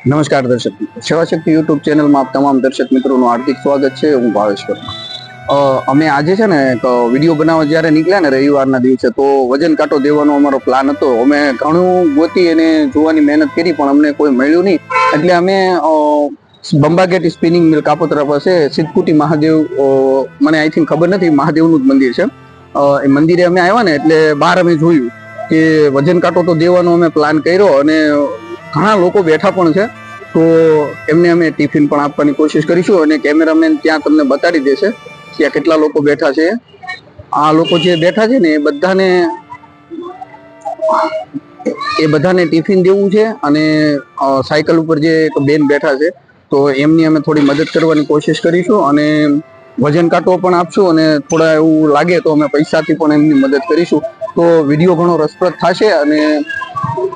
નમસ્કાર દર્શક મિત્રો, સેવા શક્તિ યુટ્યુબ ચેનલમાં આપ તમામ દર્શક મિત્રોનું હાર્દિક સ્વાગત છે. હું ભાવેશ વર્મા. અમે આજે છે ને એક વિડીયો બનાવવા જ્યારે નીકળ્યા ને રવિવારના દિવસે, તો વજન કાંટો દેવાનો અમારો પ્લાન હતો. અમે ઘણું ગોતી અને જોવાની મહેનત કરી પણ અમને કોઈ મળ્યું નહીં. એટલે અમે બંબાગેટ સ્પિનિંગ મિલ કાપોતરા પાસે સિદ્ધકુટી મહાદેવ, મને આઈ થિંક ખબર નથી, મહાદેવનું જ મંદિર છે. એ મંદિરે અમે આવ્યા ને એટલે બહાર અમે જોયું કે વજન કાંટો તો દેવાનો અમે પ્લાન કર્યો અને ઘણા લોકો બેઠા પણ છે. તો એમને અમે ટિફિન પણ આપવાની કોશિશ કરીશું અને કેમેરામેન ત્યાં તમને બતાડી દેશે ત્યાં કેટલા લોકો બેઠા છે. આ લોકો જે બેઠા છે ને એ બધાને ટિફિન દેવું છે. અને સાયકલ ઉપર જે એક બેન બેઠા છે તો એમની અમે થોડી મદદ કરવાની કોશિશ કરીશું અને વજન કાંટો પણ આપશું અને થોડા એવું લાગે તો અમે પૈસાથી પણ એમની મદદ કરીશું. તો વિડીયો ઘણો રસપ્રદ થશે અને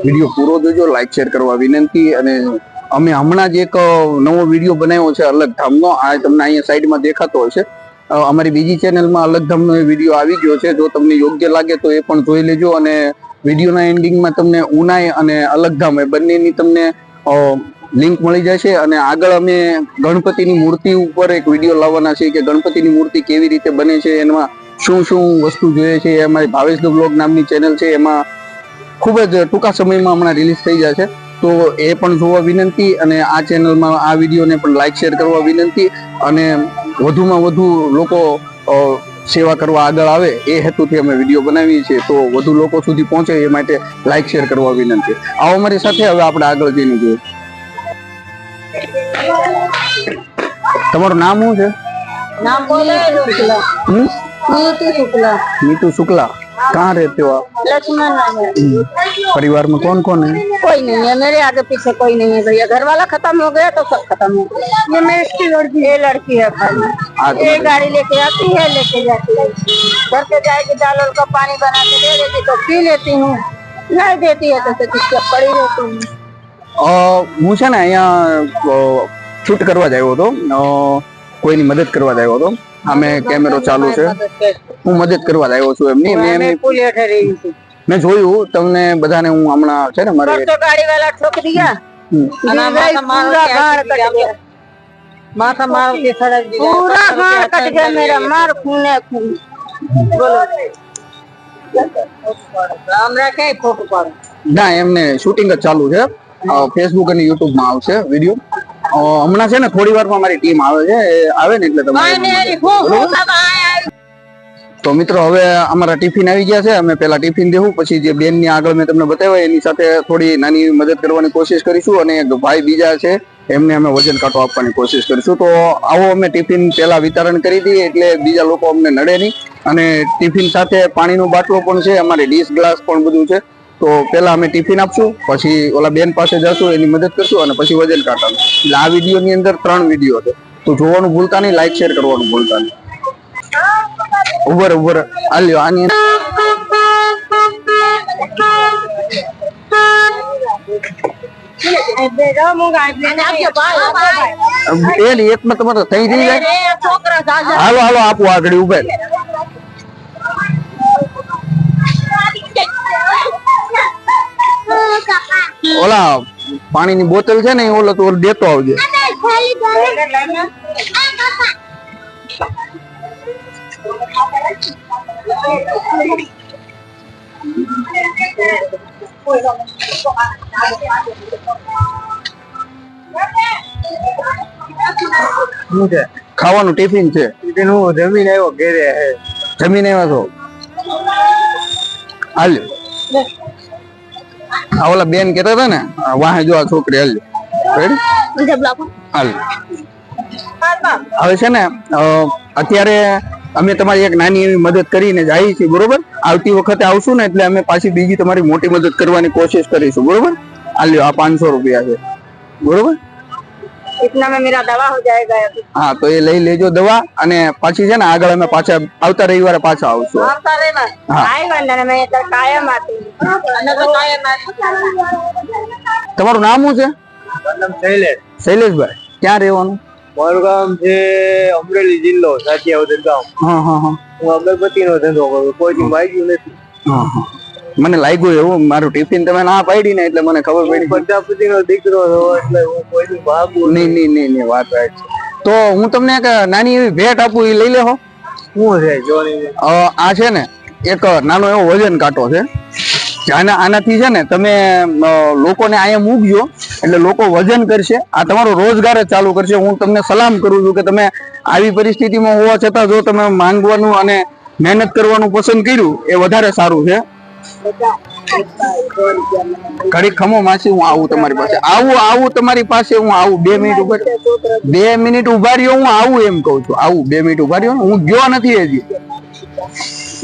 વિડીયો પૂરો જોજો, લાઈક શેર કરવા વિનંતી. અને અમે હમણાં જ એક નવો વિડીયો બનાવ્યો છે અલગ ધામનો, આ તમને અહીંયા સાઈડમાં દેખાતો હશે. અમારી બીજી ચેનલમાં અલગ ધામનો એ વિડીયો આવી ગયો છે. જો તમને યોગ્ય લાગે તો એ પણ જોઈ લેજો. અને વિડીયોના એન્ડિંગમાં તમને ઉનાઈ અને અલગ ધામ એ બંનેની તમને લિંક મળી જશે. અને આગળ અમે ગણપતિની મૂર્તિ ઉપર એક વિડીયો લાવવાના છે કે ગણપતિની મૂર્તિ કેવી રીતે બને છે, એમાં શું શું વસ્તુ જોઈએ છે. અમારી ભાવેશ ધ બ્લોગ નામની ચેનલ છે, એમાં ખૂબ જ ટૂંકા સમયમાં હમણાં રિલીઝ થઈ જાય છે. તો એ પણ જોવા વિનંતી અને આ ચેનલમાં આ વિડીયોને પણ લાઈક શેર કરવા વિનંતી. અને વધુમાં વધુ લોકો સેવા કરવા આગળ આવે એ હેતુથી અમે વિડીયો બનાવીએ છીએ. તો વધુ લોકો સુધી પહોંચે એ માટે લાઈક શેર કરવા વિનંતી. આવો અમારી સાથે, હવે આપણે આગળ જઈને જોઈએ. તમારું નામ શું છે? नाम बोले नीतू शुक्ला। नीतू शुक्ला, कहाँ रहते हो आप? लक्ष्मण नगर। परिवार में कौन कौन है? कोई नहीं है, मेरे आगे पीछे कोई नहीं है भैया। घर वाला खत्म हो गया तो सब खत्म हो गया। ये मैं इसकी लड़की, ये लड़की है खाली। ये गाड़ी लेके आती है, लेके जाती है, घर पे जाएगी, दाल वाल का पानी बना के दे देती तो पी लेती हूँ, नहीं देती है तो चुपचाप पड़ी रहती हूँ। હું છે ને અહીંયા શૂટ કરવા જ આવ્યો હતો, કોઈની મદદ કરવા જ આવ્યો હતો. અમે કેમેરો ચાલુ છે, હું મદદ કરવા જ આવ્યો છું એમની. મેં જોયું તમને બધાને, હું હમણાં છે ને મારે ગાડી વાળા ઠોક દિયા, माथा मार के सड़क पूरा गाड़ कट गया मेरा, मार खूने खून। बोलो हमरा कई फोटो पाડો ના, એમને શૂટિંગ જ ચાલુ છે. ફેસબુક અને યુટ્યુબ માં આવશે વિડીયો. હમણાં છે ને થોડી વારમાં મારી ટીમ આવે છે, આવે ને એટલે તમે. તો મિત્રો, હવે અમારા ટિફિન આવી ગયા છે. અમે પેલા ટિફિન દેવું, પછી જે બેન ની આગળ મેં તમને બતાવ્યા એની સાથે થોડી નાની મદદ કરવાની કોશિશ કરીશું. અને ભાઈ બીજા છે એમને અમે વજન કાંટો આપવાની કોશિશ કરીશું. તો આવો અમે ટિફિન પેલા વિતરણ કરી દઈએ એટલે બીજા લોકો અમને નડે નહીં. અને ટિફિન સાથે પાણીનો બાટલો પણ છે, અમારે ડીશ ગ્લાસ પણ બધું છે. તો પેલા અમે ટિફિન આપશું, પછી ઓલા બેન પાસે જશું, એની મદદ કરશું અને પછી વજન કાંટાનું. એટલે આ વિડીયો ની અંદર 3 વિડીયો છે. તો જોવાનું ભૂલતા નહીં, લાઈક શેર કરવાનું ભૂલતા નહીં. ઉભર આલ્યો આની એકમાં તમારે થઈ જાય. હાલો હાલો આપું આગળ ઉભે. ઓલા પાણીની બોતલ છે ને એ ઓલો તો દેતો આવજે. ખાવાનું ટિફિન છે. હું જમીન આવ્યો ઘેરે. જમીન આવ્યા છો? હાલ આ ઓલા બેન કેતા હતા ને વાહે જો આ છોકરી. હાલ હવે છે ને અત્યારે અમે તમારી એક નાની એવી મદદ કરીને જઈએ છીએ, બરોબર? આવતી વખતે આવશું ને એટલે અમે પાછી બીજી તમારી મોટી મદદ કરવાની કોશિશ કરીશું, બરોબર? આલ્યો આ 500 રૂપિયા છે, બરોબર? इतना में मेरा दवा हो जाएगा। हाँ, तो ये લઈ લેજો દવા. અને પછી છે ને આગળ અમે પાછા આવતા રવિવારે પાછા આવશું. આવતા રવિવારે આવીને ને મેં તો કાયમ આતી અને તો કાયમ તમારું નામ શું છે? નામ શૈલેષ. શૈલેષભાઈ, ક્યાં રહેવાનું? મારું ગામ છે અમરેલી જિલ્લો, સાચિયાવદર ગામ. હા હા હા. હું અગરબત્તીનો ધંધો કરું, કોઈ માગ્યું નથી. હા હા. મને લાગ્યું એવું મારું ટિફિન તમે ના પાડી ને એટલે મને ખબર પડી પ્રજાપતિ નો દીકરો છો એટલે હું કોઈનું ભાગું નહીં વાત right છે. તો હું તમને એક નાની એવી ભેટ આપું, એ લઈ લેહો. શું છે જોની? આ છે ને એક નાનો એવો વજન કાંટો છે. આનાથી છે ને તમે લોકોને અહીંયા મૂકજો એટલે લોકો વજન કરશે. આ તમારો રોજગાર જ ચાલુ કરશે. હું તમને સલામ કરું છું કે તમે આવી પરિસ્થિતિમાં હોવા છતાં જો તમે માંગવાનું અને મહેનત કરવાનું પસંદ કર્યું એ વધારે સારું છે. ઘડી ખમો માસી, હું આવું તમારી પાસે, આવું તમારી પાસે, હું આવું 2 મિનિટ ઉભા 2 મિનિટ ઉભા રહ્યો, હું આવું એમ કઉ છું. આવું 2 મિનિટ ઉભા રહ્યો, હું ગયો નથી હજી.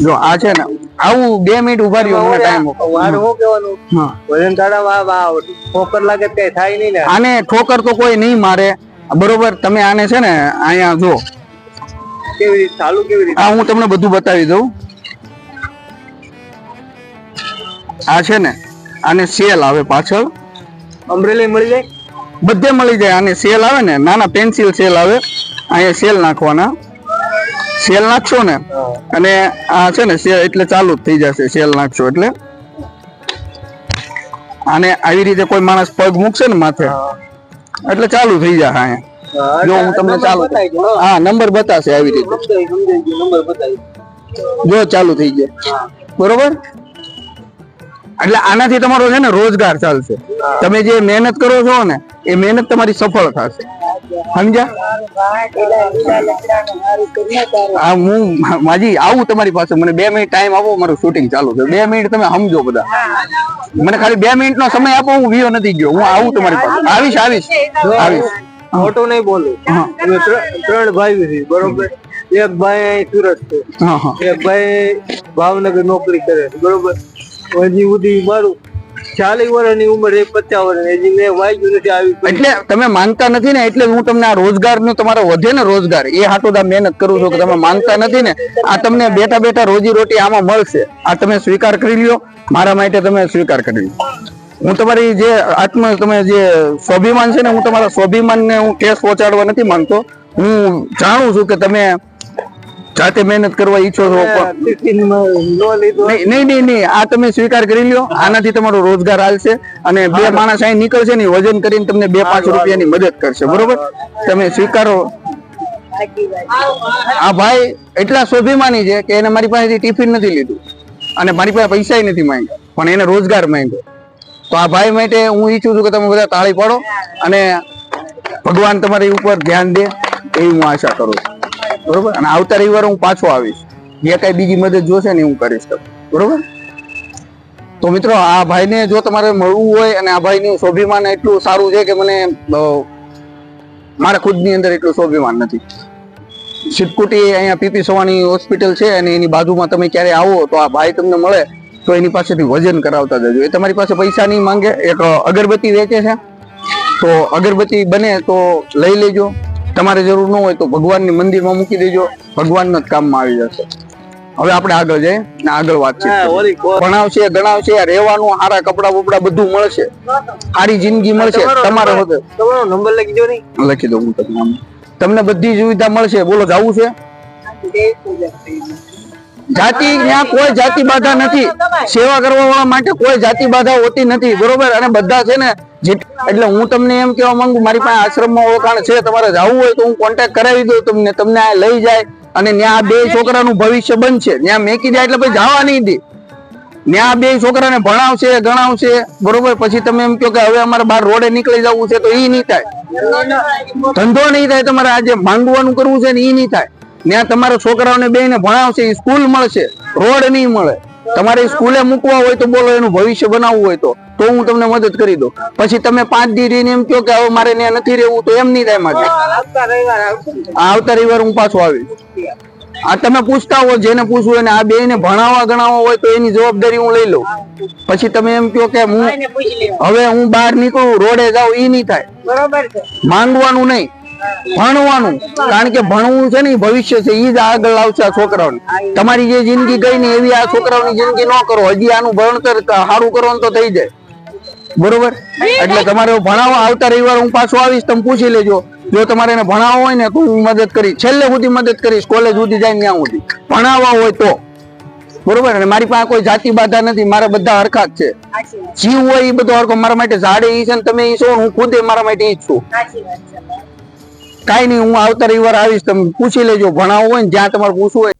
જો આ છે ને આવું 2 મિનિટ ઉભા રહ્યો, મને ટાઈમ મારે શું કહેવાનું? વજન કાઢવામાં ઠોકર લાગે કઈ થાય નહીં ને? આને ઠોકર તો કોઈ નહીં મારે, બરોબર. તમે આને છે ને અહીંયા જો કેવી રીતે ચાલુ, કેવી રીતે? આ હું તમને બધું બતાવી દઉં. આ છે ને આને સેલ આવે પાછળ, અમરેલી મળી જાય, બધે મળી જાય. આને સેલ આવે ને, નાના પેન્સિલ સેલ આવે, અહીંયા સેલ નાખવાના. સેલ નાખશો ને અને આ છે ને સેલ એટલે ચાલુ જ થઈ જશે. સેલ નાખશો એટલે આને આવી રીતે કોઈ માણસ પગ મૂકશે ને માથે એટલે ચાલુ થઈ જાય. અહીંયા જો હું તમને ચાલુ, હા નંબર બતાવશે આવી રીતે, નંબર બતાવી જો ચાલુ થઈ જાય, બરોબર. એટલે આનાથી તમારો છે ને રોજગાર ચાલશે. તમે જે મહેનત કરો છો ને એ મહેનત તમારી સફળ થશે, સમજ્યા? હા હું માજી આવું તમારી પાસે, મને 2 મિનિટ ટાઈમ આપો, મારું શૂટિંગ ચાલુ છે. 2 મિનિટ તમે સમજો બધા, મને ખાલી 2 મિનિટ નો સમય આપો. હું વિયો નથી ગયો, હું આવું તમારી પાસે, આવીશ. ખોટું નહીં બોલું. અમે 3 ભાઈઓ છીએ, બરોબર. એક ભાઈ સુરત છે, એક ભાઈ ભાવનગર નોકરી કરે છે, બરોબર. હજી સુધી મારું 40 વર્ષની ઉંમર, 50 વર્ષની, હજી મેં વાંચ્યું નથી આવી. એટલે તમે માનતા નથી ને, એટલે હું તમને આ રોજગાર નું તમારો વધે ને રોજગાર, એ હાટું આ મહેનત કરું છું કે તમે માનતા નથી ને. આ તમને બેઠા બેઠા રોજી રોટી આમાં મળશે. આ તમે સ્વીકાર કરી લ્યો, મારા માટે તમે સ્વીકાર કરી લો. હું તમારી જે તમે જે સ્વાભિમાન છે ને, હું તમારા સ્વાભિમાન ને હું ઠેસ પહોંચાડવા નથી માંગતો. હું જાણું છું કે તમે જાતે મહેનત કરવા ઈચ્છો છો. નહીં, આ તમે સ્વીકાર કરી લ્યો. આનાથી તમારો રોજગાર હાલશે અને 2 માણસ અહીં નીકળશે ને વજન કરીને તમને 2-5 રૂપિયાની મદદ કરશે, બરોબર. તમે સ્વીકારો. આ ભાઈ એટલા સ્વાભિમાની છે કે એને મારી પાસેથી ટિફિન નથી લીધું અને મારી પાસે પૈસા નથી માંગ્યા, પણ એને રોજગાર માંગ્યો. તો આ ભાઈ માટે હું ઈચ્છું છું કે તમે બધા તાળી પાડો અને ભગવાન તમારી ઉપર ધ્યાન દે એવી હું આશા કરું છું, બરોબર. અને આવતા રવિવારે હું પાછો આવીશ, જે કઈ બીજી મદદ જોશે ને હું કરીશ, બરોબર. તો મિત્રો આ ભાઈને જો તમારે મળવું હોય અને આ ભાઈનું સ્વાભિમાન એટલું સારું છે કે મને મારા ખુદની અંદર એટલું સ્વાભિમાન નથી. સિદ્ધકુટી અહીંયા પીપી સવાણી હોસ્પિટલ છે અને એની બાજુમાં તમે ક્યારે આવો તો આ ભાઈ તમને મળે તો એની પાસેથી વજન કરાવતા જજો. એ તમારી પાસે પૈસા નહીં માંગે. એક અગરબત્તી વેચે છે, તો અગરબત્તી બને તો લઈ લેજો. તમારે જરૂર ન હોય તો ભગવાનની મંદિરમાં મૂકી દેજો, ભગવાનના જ કામમાં આવી જશે. હવે આપણે આગળ જઈએ ને આગળ વાતચીત. ભણાવશે, ગણાવશે, રહેવાનું, સારા કપડા બપડા બધું મળશે, સારી જિંદગી મળશે. તમારે તમારો નંબર લખી દો. નહીં લખી દઉં હું તમને બધી સુવિધા મળશે. બોલો જવું છે? જાતિ, ત્યાં કોઈ જાતિ બાધા નથી. સેવા કરવા વાળા માટે કોઈ જાતિ બાધા હોતી નથી, બરોબર. અને બધા છે ને એટલે હું તમને એમ કેવા માંગુ, મારી પાસે આશ્રમમાં ઓળખાણ છે, તમારે જવું હોય તો હું કોન્ટેક્ટ કરાવી દઉં તમને આ લઈ જાય અને ત્યાં 2 છોકરાનું ભવિષ્ય બનશે. ત્યાં મેકી જાય એટલે પછી જવા નહીં દે. ત્યાં 2 છોકરાને ભણાવશે, ગણાવશે, બરોબર. પછી તમે એમ કહો કે હવે અમારે બહાર રોડે નીકળી જવું છે, તો એ નહીં થાય. ધંધો નહીં થાય. તમારે આજે માંગવાનું કરવું છે ને એ નહીં થાય. ત્યાં તમારા છોકરાઓને બેને ભણાવશે, સ્કૂલ મળશે, રોડ નહીં મળે. તમારે સ્કૂલે મૂકવા હોય તો બોલો, એનું ભવિષ્ય બનાવવું હોય તો હું તમને મદદ કરી દઉં. પછી તમે 5 દી રહીને એમ કહો કે હવે મારે ત્યાં નથી રહેવું, તો એમ નહીં થાય. માટે આવતા રવિવાર હું પાછો આવીશ. આ તમે પૂછતા હો, જેને પૂછવું હોય ને આ 2ને ભણાવવા ગણાવવા હોય તો એની જવાબદારી હું લઈ લઉં. પછી તમે એમ કહો કે હવે હું બહાર નીકળું, રોડે જાઉં, એ નહીં થાય. માંગવાનું નહીં, ભણવાનું. કારણ કે ભણવું છે ને ભવિષ્ય છે, એ જ આગળ લાવશે આ છોકરાઓને. તમારી જે જિંદગી ગઈ ને એવી આ છોકરાઓની જિંદગી ન કરો. હજી આનું ભણતર સારું કરો તો થઈ જાય, બરોબર. એટલે તમારે ભણાવવા આવતા રવિવાર હું પાછો આવીશ, તમે પૂછી લેજો. જો તમારે એને ભણાવવા હોય ને તો હું મદદ કરીશ, છેલ્લે સુધી મદદ કરીશ. કોલેજ સુધી જાય ત્યાં સુધી ભણાવવા હોય તો બરોબર, અને મારી પાસે કોઈ જાતિ બાધા નથી, મારા બધા હરખા જ છે. સાચી વાત જીવ હોય એ બધો હરખો. મારા માટે ઝાડે ઈ છે ને તમે ઈ છો, હું ખુદે મારા માટે ઈ જ છું. સાચી વાત છે. કાઈ નહીં, હું આવતા રવિવાર આવીશ, તમે પૂછી લેજો. ભણાવવું હોય ને જ્યાં તમારે પૂછવું હોય